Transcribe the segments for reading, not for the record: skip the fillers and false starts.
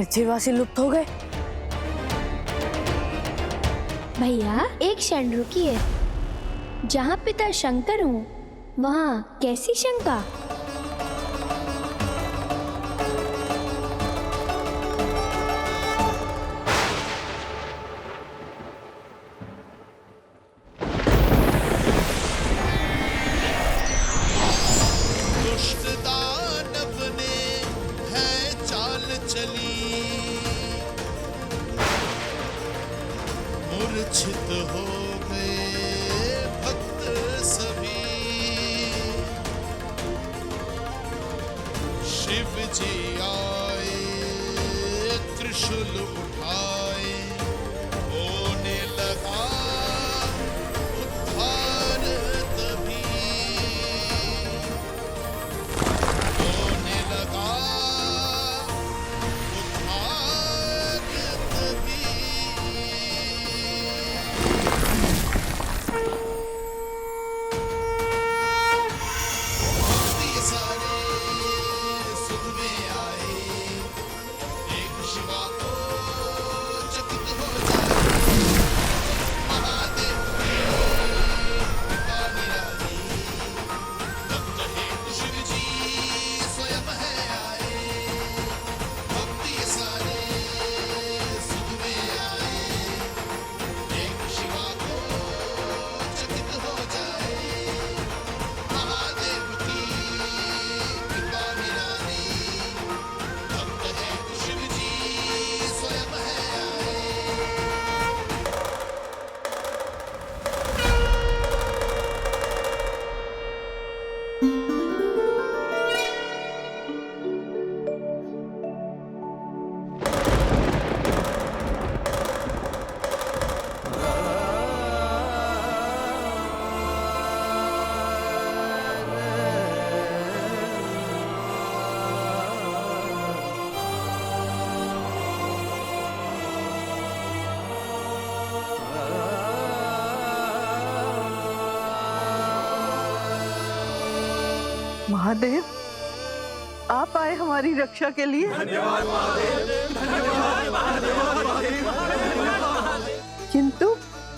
पृथ्वीवासी लुप्त हो गए। भैया एक क्षण रुकिए। जहाँ पिता शंकर हूँ वहाँ कैसी शंका? दुष्ट दानव ने है चाल चली, मूर्छित हो गए भक्त सभी। शिव जी आए त्रिशूल उठाए, होने लगा उद्धार तभी, होने लगा उद्धार तभी। ये सारे सुध में आए, एक शिवा को चकित हो जाए। महादेव पिता निराली, भक्त हेतु शिव जी स्वयं है आए। भक्त ये सारे सुध में आए, एक शिवा को चकित हो जाए। महादेव की कृपा निराली, भक्त हेतु शिव जी स्वयं है आए। महादेव, आप आए हमारी रक्षा के लिए। किंतु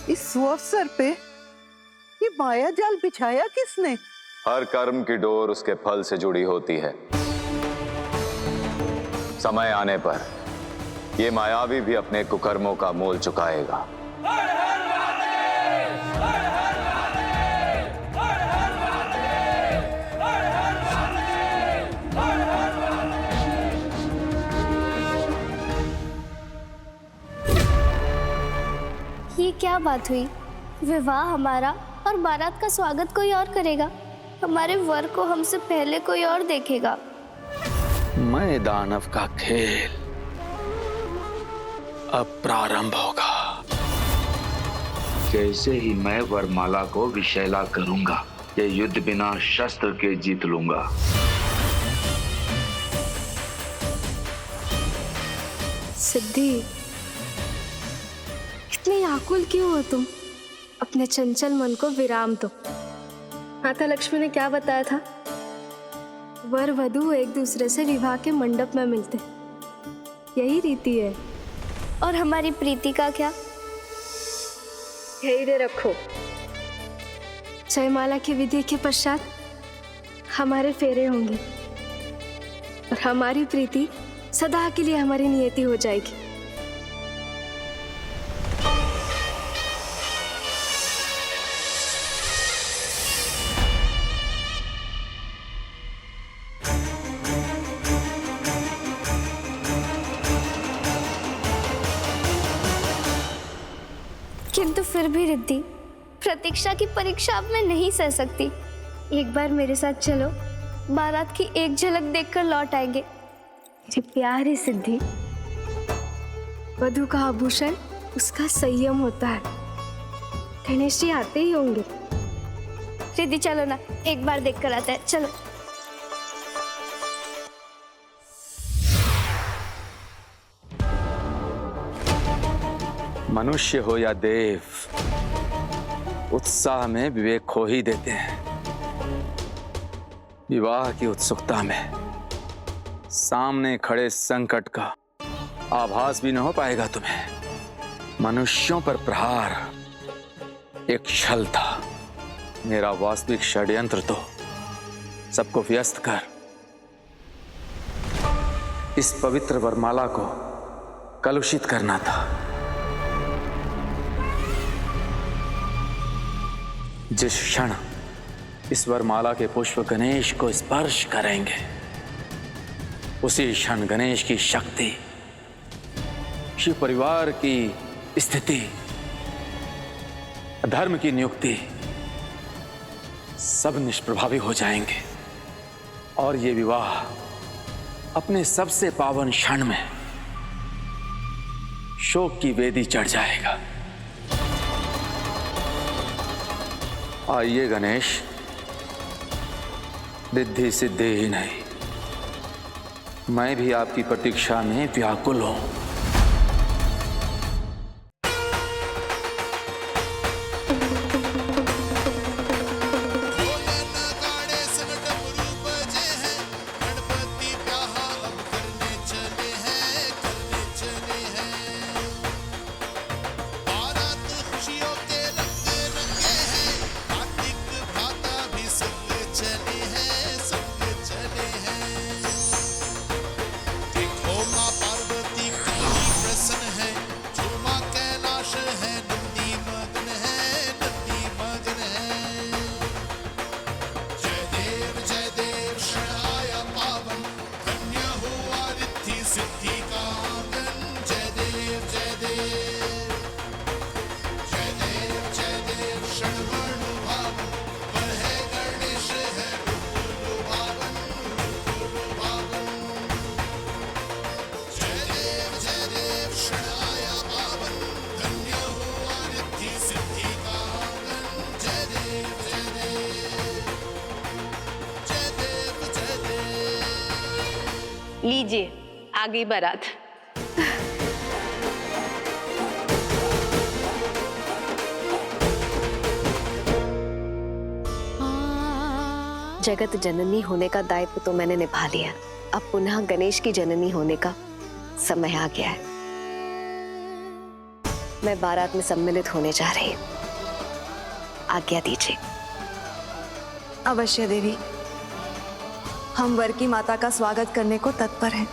इस अवसर पे ये माया जाल बिछाया किसने? हर कर्म की डोर उसके फल से जुड़ी होती है। समय आने पर ये मायावी भी अपने कुकर्मों का मोल चुकाएगा। ये क्या बात हुई? विवाह हमारा और बारात का स्वागत कोई और करेगा। हमारे वर को हमसे पहले कोई और देखेगा। मैं दानव का खेल अब प्रारंभ होगा। जैसे ही मैं वरमाला को विषैला करूंगा, ये युद्ध बिना शस्त्र के जीत लूंगा। सिद्धि, इतनी आकुल क्यों हो तुम? अपने चंचल मन को विराम दो। माता लक्ष्मी ने क्या बताया था? वर वधू एक दूसरे से विवाह के मंडप में मिलते, यही रीति है। और हमारी प्रीति का क्या? यही रे रखो। जयमाला की विधि के पश्चात हमारे फेरे होंगे और हमारी प्रीति सदा के लिए हमारी नियति हो जाएगी। किंतु फिर भी रिद्धि, प्रतीक्षा की परीक्षा अब मैं नहीं सह सकती। एक बार मेरे साथ चलो, बारात की एक झलक देखकर लौट आएंगे। मेरी प्यारी सिद्धि, वधू का आभूषण उसका संयम होता है। गणेश जी आते ही होंगे। रिद्धि चलो ना, एक बार देख कर आते हैं। चलो। मनुष्य हो या देव, उत्साह में विवेक खो ही देते हैं। विवाह की उत्सुकता में सामने खड़े संकट का आभास भी न हो पाएगा तुम्हें। मनुष्यों पर प्रहार एक छल था, मेरा वास्तविक षड्यंत्र तो सबको व्यस्त कर इस पवित्र वरमाला को कलुषित करना था। जिस क्षण इस वरमाला के पुष्प गणेश को स्पर्श करेंगे, उसी क्षण गणेश की शक्ति, शिव परिवार की स्थिति, धर्म की नियुक्ति सब निष्प्रभावी हो जाएंगे और ये विवाह अपने सबसे पावन क्षण में शोक की वेदी चढ़ जाएगा। आइए गणेश, रिद्धि सिद्धि ही नहीं, मैं भी आपकी प्रतीक्षा में व्याकुल हूं। लीजिए, आ गई बारात। जगत जननी होने का दायित्व तो मैंने निभा लिया, अब पुनः गणेश की जननी होने का समय आ गया है। मैं बारात में सम्मिलित होने जा रही हूँ, आज्ञा दीजिए। अवश्य देवी, हम वर की माता का स्वागत करने को तत्पर हैं।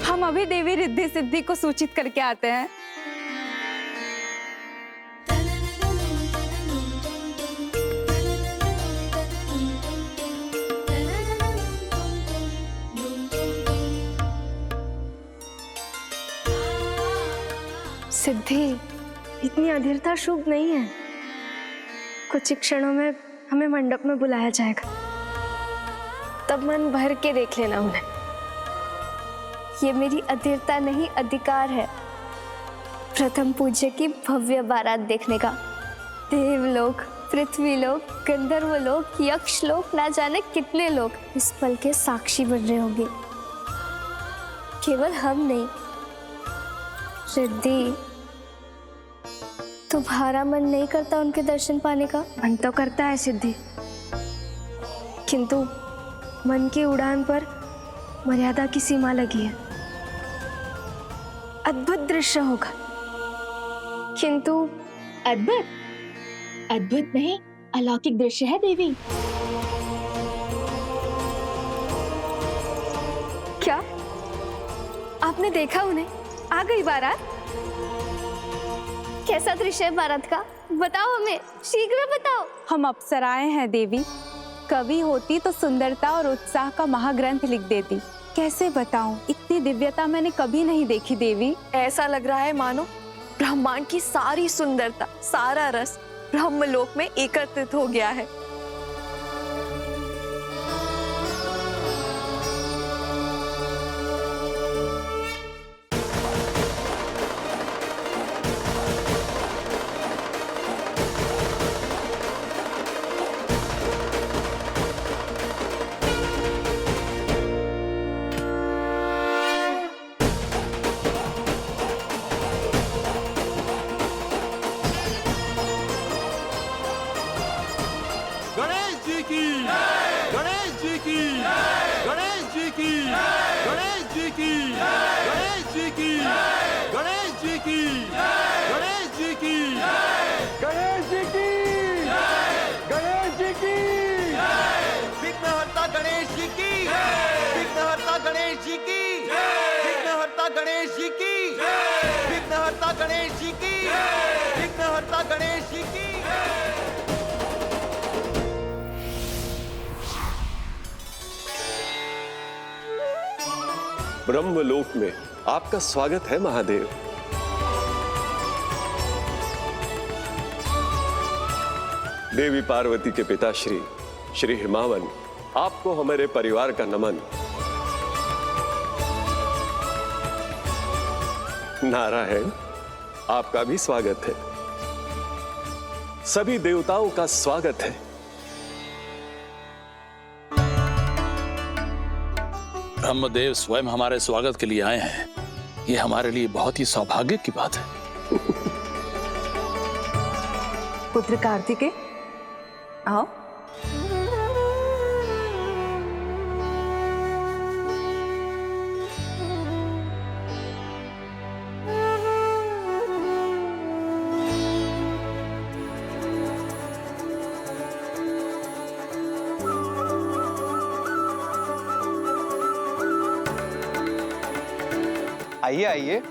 हम अभी देवी रिद्धि सिद्धि को सूचित करके आते हैं। सिद्धि, इतनी अधीरता शुभ नहीं है। कुछ ही क्षणों में हमें मंडप में बुलाया जाएगा, तब मन भर के देख लेना उन्हें। ये मेरी अधीरता नहीं, अधिकार है प्रथम पूज्य की भव्य बारात देखने का। देवलोक, पृथ्वीलोक, गंधर्वलोक, यक्षलोक, ना जाने कितने लोग इस पल के साक्षी बन रहे होंगे। केवल हम नहीं। रिद्धि, तुम्हारा मन नहीं करता उनके दर्शन पाने का? मन तो करता है सिद्धि, किंतु मन की उड़ान पर मर्यादा की सीमा लगी है। अद्भुत दृश्य होगा, किंतु अद्भुत नहीं, अलौकिक दृश्य है देवी। क्या आपने देखा उन्हें? आ गई बारात। कैसा दृश्य है बारात का? बताओ हमें, शीघ्र बताओ। हम अप्सराएं हैं देवी, कवि होती तो सुंदरता और उत्साह का महाग्रंथ लिख देती। कैसे बताऊं, इतनी दिव्यता मैंने कभी नहीं देखी देवी। ऐसा लग रहा है मानो ब्रह्मांड की सारी सुंदरता, सारा रस ब्रह्मलोक में एकत्रित हो गया है। गणेश जी की विघ्नहर्ता गणेश जी की विघ्नहर्ता गणेश जी की विघ्नहर्ता गणेश जी की। ब्रह्मलोक में आपका स्वागत है महादेव। देवी पार्वती के पिता श्री हिमावन, आपको हमारे परिवार का नमन। नारायण, आपका भी स्वागत है। सभी देवताओं का स्वागत है। ब्रह्मदेव स्वयं हमारे स्वागत के लिए आए हैं, ये हमारे लिए बहुत ही सौभाग्य की बात है। पुत्र कार्तिकेय, आओ। आइए आइए,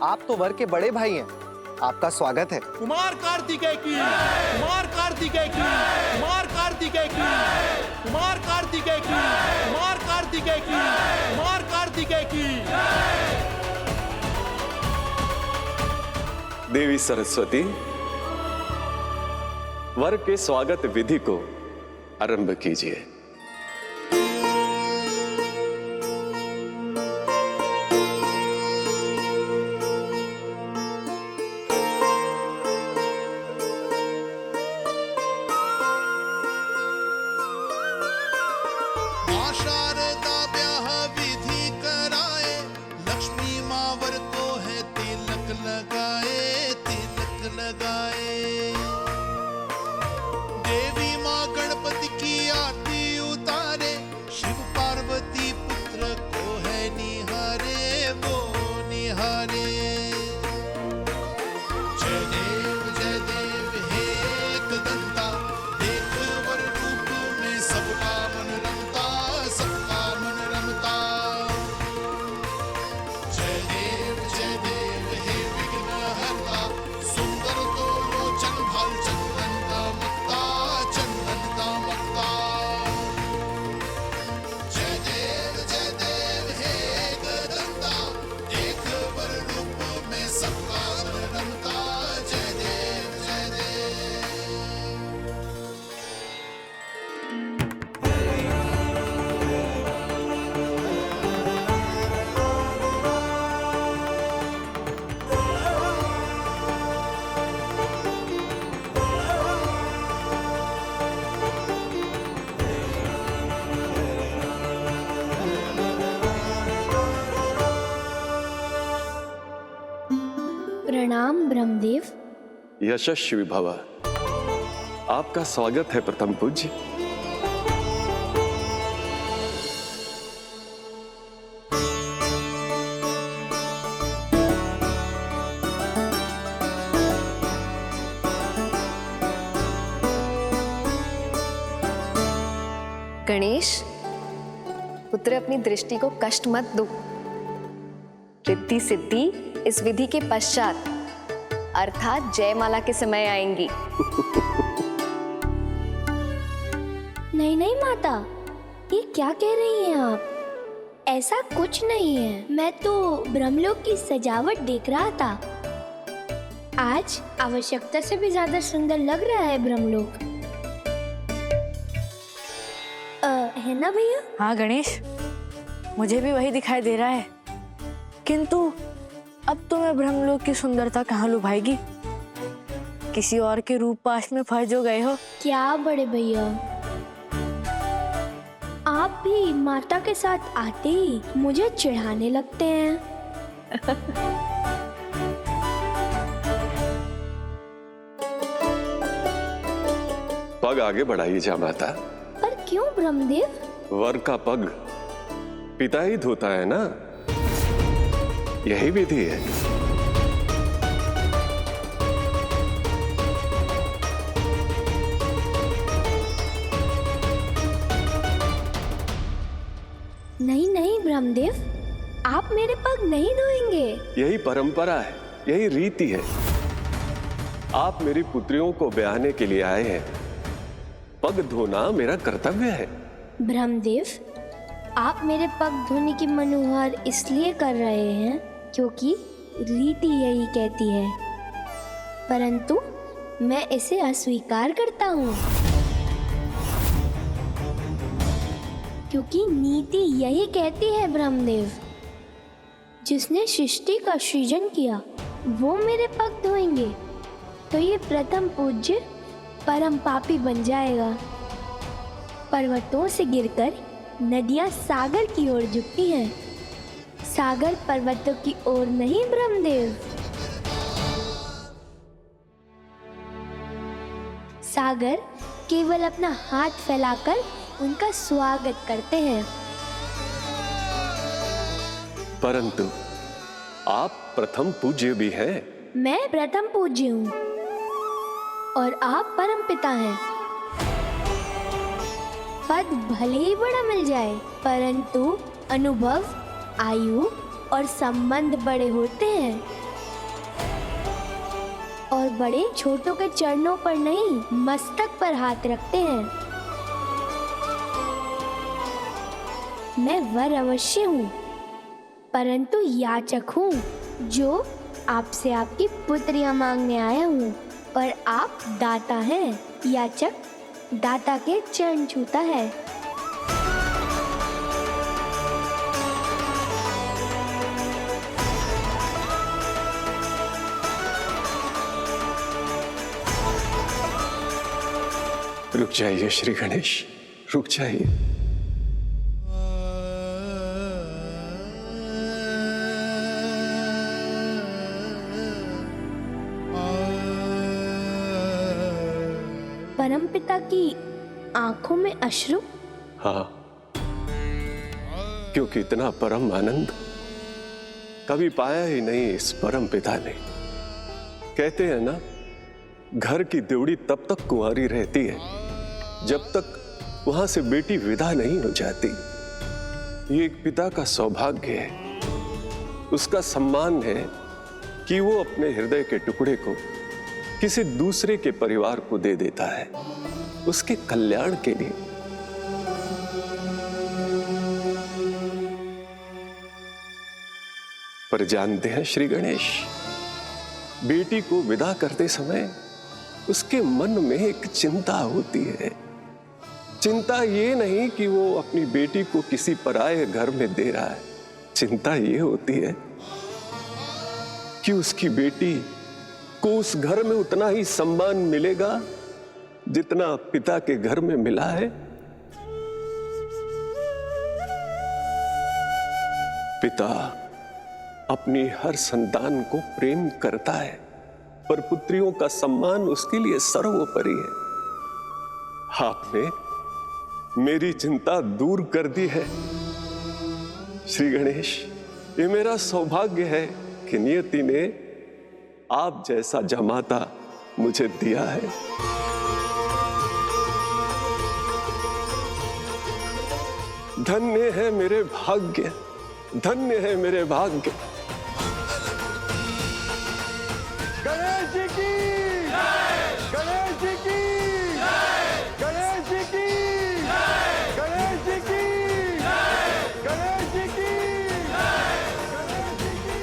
आप तो वर के बड़े भाई हैं, आपका स्वागत है। कुमार कार्तिकेय की, कुमार कार्तिकेय की, कुमार कार्तिकेय की, कुमार कार्तिकेय की, कुमार कार्तिकेय की, कुमार कार्तिकेय की। देवी सरस्वती, वर के स्वागत विधि को आरंभ कीजिए। शारदा ब्याह विधि कराए, लक्ष्मी माँ वर को है तिलक लगाए, तिलक लगाए। देवी माँ गणपति की आरती उतारे, शिव पार्वती पुत्र को है निहारे, वो निहारे। जय देव हे एकदंता, देख वर रूप में सबका मन रमता, सबका मन रमता। जय देव हे विघ्नहर्ता, सुंदर तो लोचन भाल चंदन दमकता, चंदन दमकता। जय देव हे एकदंता, देख वर रूप में सबका मन रमता। जय देव जय देव। प्रणाम ब्रह्मदेव। यशस्वी भव, आपका स्वागत है प्रथम पूज्य। गणेश पुत्र, अपनी दृष्टि को कष्ट मत दो। रिद्धि सिद्धि इस विधि के पश्चात अर्थात जयमाला के समय आएंगी। नहीं नहीं माता, ये क्या कह रही हैं आप? ऐसा कुछ नहीं है, मैं तो ब्रह्मलोक की सजावट देख रहा था। आज आवश्यकता से भी ज्यादा सुंदर लग रहा है ब्रह्मलोक, है ना भैया? हाँ गणेश, मुझे भी वही दिखाई दे रहा है, किंतु अब तो मैं ब्रह्मलोक की सुंदरता कहाँ लुभाएगी? किसी और के रूप पाश में फंस जो गए हो। क्या बड़े भैया, आप भी माता के साथ आते ही मुझे चिढ़ाने लगते हैं। पग आगे बढ़ाइए जा माता। पर क्यों ब्रह्मदेव? वर का पग पिता ही धोता है ना, यही विधि है। नहीं नहीं ब्रह्मदेव, आप मेरे पग नहीं धोएंगे। यही परंपरा है, यही रीति है। आप मेरी पुत्रियों को ब्याहने के लिए आए हैं, पग धोना मेरा कर्तव्य है। ब्रह्मदेव, आप मेरे पग धोने की मनोहर इसलिए कर रहे हैं क्योंकि रीति यही कहती है, परंतु मैं इसे अस्वीकार करता हूँ, क्योंकि नीति यही कहती है ब्रह्मदेव, जिसने सृष्टि का सृजन किया वो मेरे पग धोएंगे तो ये प्रथम पूज्य परम पापी बन जाएगा। पर्वतों से गिरकर नदियां सागर की ओर झुकती हैं, सागर पर्वतों की ओर नहीं ब्रह्मदेव। सागर केवल अपना हाथ फैलाकर उनका स्वागत करते हैं। परंतु आप प्रथम पूज्य भी हैं। मैं प्रथम पूज्य हूँ और आप परम पिता हैं। पद भले ही बड़ा मिल जाए, परंतु अनुभव, आयु और संबंध बड़े होते हैं, और बड़े छोटों के चरणों पर नहीं मस्तक पर हाथ रखते हैं। मैं वर अवश्य हूँ, परंतु याचक हूँ, जो आपसे आपकी पुत्रियां मांगने आया हूँ, पर आप दाता हैं। याचक दाता के चरण छूता है। रुक जाइए श्री गणेश, रुक जाइए। परमपिता की आंखों में अश्रु? हाँ, क्योंकि इतना परम आनंद कभी पाया ही नहीं इस परम पिता ने। कहते हैं ना, घर की देवड़ी तब तक कुंवारी रहती है जब तक वहां से बेटी विदा नहीं हो जाती। ये एक पिता का सौभाग्य है, उसका सम्मान है कि वो अपने हृदय के टुकड़े को किसी दूसरे के परिवार को दे देता है, उसके कल्याण के लिए। पर जानते हैं श्री गणेश, बेटी को विदा करते समय उसके मन में एक चिंता होती है। चिंता ये नहीं कि वो अपनी बेटी को किसी पराये घर में दे रहा है, चिंता ये होती है कि उसकी बेटी को उस घर में उतना ही सम्मान मिलेगा जितना पिता के घर में मिला है। पिता अपनी हर संतान को प्रेम करता है, पर पुत्रियों का सम्मान उसके लिए सर्वोपरि है। आपने मेरी चिंता दूर कर दी है श्री गणेश। ये मेरा सौभाग्य है कि नियति ने आप जैसा जमाता मुझे दिया है। धन्य है मेरे भाग्य, धन्य है मेरे भाग्य। गणेश जी की जय, गणेश जी की जय, गणेश जी की जय, गणेश जी की जय, गणेश जी की जय, गणेश जी की।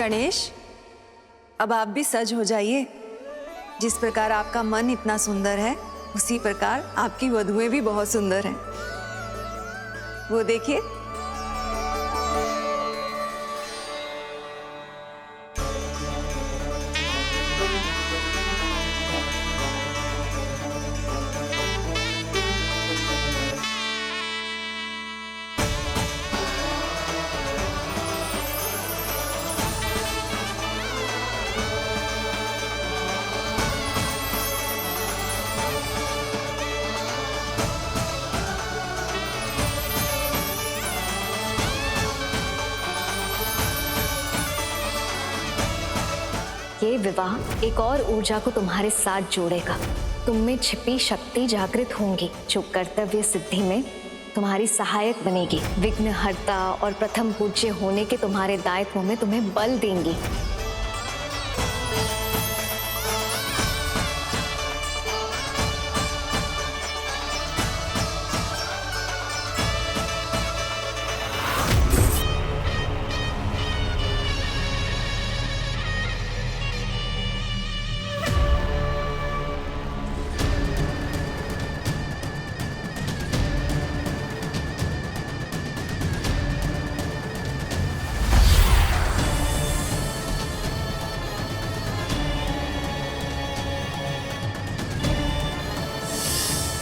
गणेश, अब आप भी सज हो जाइए। जिस प्रकार आपका मन इतना सुंदर है, उसी प्रकार आपकी वधुएं भी बहुत सुंदर हैं। वो देखिए। ये विवाह एक और ऊर्जा को तुम्हारे साथ जोड़ेगा। तुम में छिपी शक्ति जागृत होंगी जो कर्तव्य सिद्धि में तुम्हारी सहायक बनेगी। विघ्नहर्ता और प्रथम पूज्य होने के तुम्हारे दायित्व में तुम्हें बल देंगी।